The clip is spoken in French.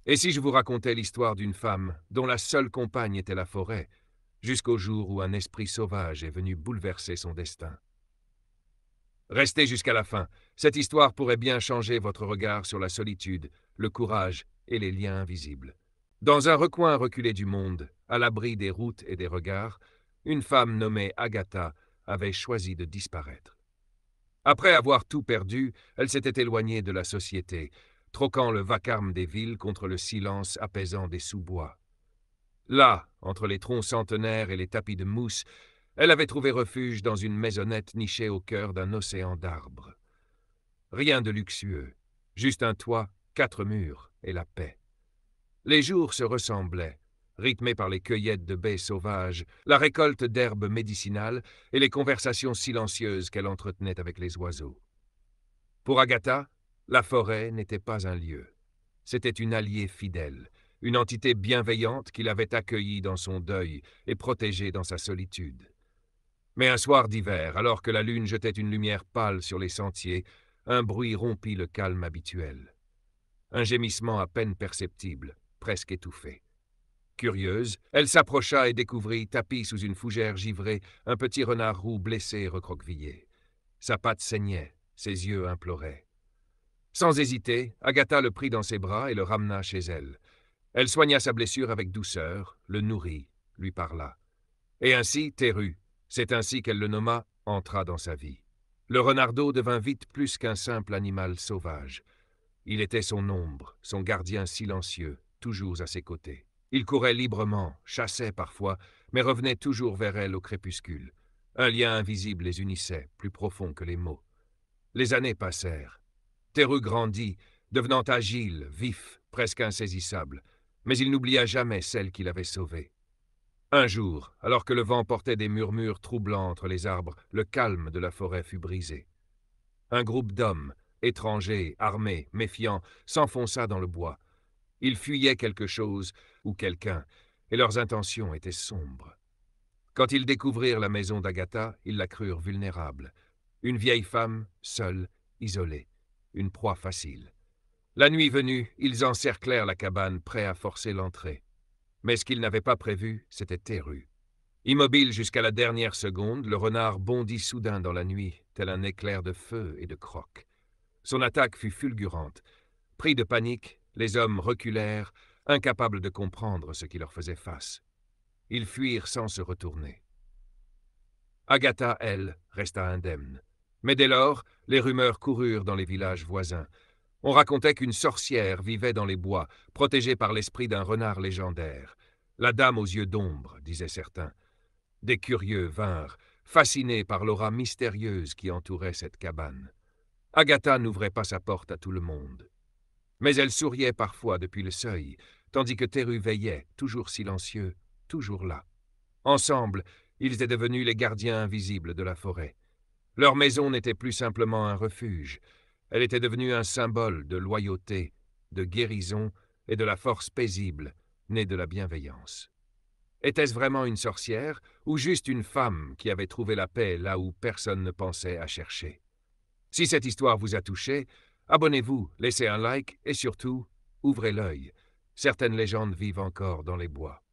Et si je vous racontais l'histoire d'une femme dont la seule compagne était la forêt, jusqu'au jour où un esprit sauvage est venu bouleverser son destin? Restez jusqu'à la fin. Cette histoire pourrait bien changer votre regard sur la solitude, le courage et les liens invisibles. Dans un recoin reculé du monde, à l'abri des routes et des regards, une femme nommée Agatha avait choisi de disparaître. Après avoir tout perdu, elle s'était éloignée de la société, troquant le vacarme des villes contre le silence apaisant des sous-bois. Là, entre les troncs centenaires et les tapis de mousse, elle avait trouvé refuge dans une maisonnette nichée au cœur d'un océan d'arbres. Rien de luxueux, juste un toit, 4 murs et la paix. Les jours se ressemblaient, rythmés par les cueillettes de baies sauvages, la récolte d'herbes médicinales et les conversations silencieuses qu'elle entretenait avec les oiseaux. Pour Agatha, la forêt n'était pas un lieu. C'était une alliée fidèle, une entité bienveillante qui l'avait accueillie dans son deuil et protégée dans sa solitude. Mais un soir d'hiver, alors que la lune jetait une lumière pâle sur les sentiers, un bruit rompit le calme habituel. Un gémissement à peine perceptible, presque étouffé. Curieuse, elle s'approcha et découvrit, tapi sous une fougère givrée, un petit renard roux blessé et recroquevillé. Sa patte saignait, ses yeux imploraient. Sans hésiter, Agatha le prit dans ses bras et le ramena chez elle. Elle soigna sa blessure avec douceur, le nourrit, lui parla. Et ainsi, Teru, c'est ainsi qu'elle le nomma, entra dans sa vie. Le renardeau devint vite plus qu'un simple animal sauvage. Il était son ombre, son gardien silencieux, toujours à ses côtés. Il courait librement, chassait parfois, mais revenait toujours vers elle au crépuscule. Un lien invisible les unissait, plus profond que les mots. Les années passèrent. Teru grandit, devenant agile, vif, presque insaisissable, mais il n'oublia jamais celle qu'il avait sauvée. Un jour, alors que le vent portait des murmures troublants entre les arbres, le calme de la forêt fut brisé. Un groupe d'hommes, étrangers, armés, méfiants, s'enfonça dans le bois. Ils fuyaient quelque chose ou quelqu'un, et leurs intentions étaient sombres. Quand ils découvrirent la maison d'Agatha, ils la crurent vulnérable. Une vieille femme, seule, isolée, une proie facile. La nuit venue, ils encerclèrent la cabane, prêts à forcer l'entrée. Mais ce qu'ils n'avaient pas prévu, c'était Teru. Immobile jusqu'à la dernière seconde, le renard bondit soudain dans la nuit, tel un éclair de feu et de croc. Son attaque fut fulgurante. Pris de panique, les hommes reculèrent, incapables de comprendre ce qui leur faisait face. Ils fuirent sans se retourner. Agatha, elle, resta indemne. Mais dès lors, les rumeurs coururent dans les villages voisins. On racontait qu'une sorcière vivait dans les bois, protégée par l'esprit d'un renard légendaire. La dame aux yeux d'ombre, disaient certains. Des curieux vinrent, fascinés par l'aura mystérieuse qui entourait cette cabane. Agatha n'ouvrait pas sa porte à tout le monde. Mais elle souriait parfois depuis le seuil, tandis que Teru veillait, toujours silencieux, toujours là. Ensemble, ils étaient devenus les gardiens invisibles de la forêt. Leur maison n'était plus simplement un refuge. Elle était devenue un symbole de loyauté, de guérison et de la force paisible, née de la bienveillance. Était-ce vraiment une sorcière ou juste une femme qui avait trouvé la paix là où personne ne pensait à chercher? Si cette histoire vous a touché, abonnez-vous, laissez un like et surtout, ouvrez l'œil. Certaines légendes vivent encore dans les bois.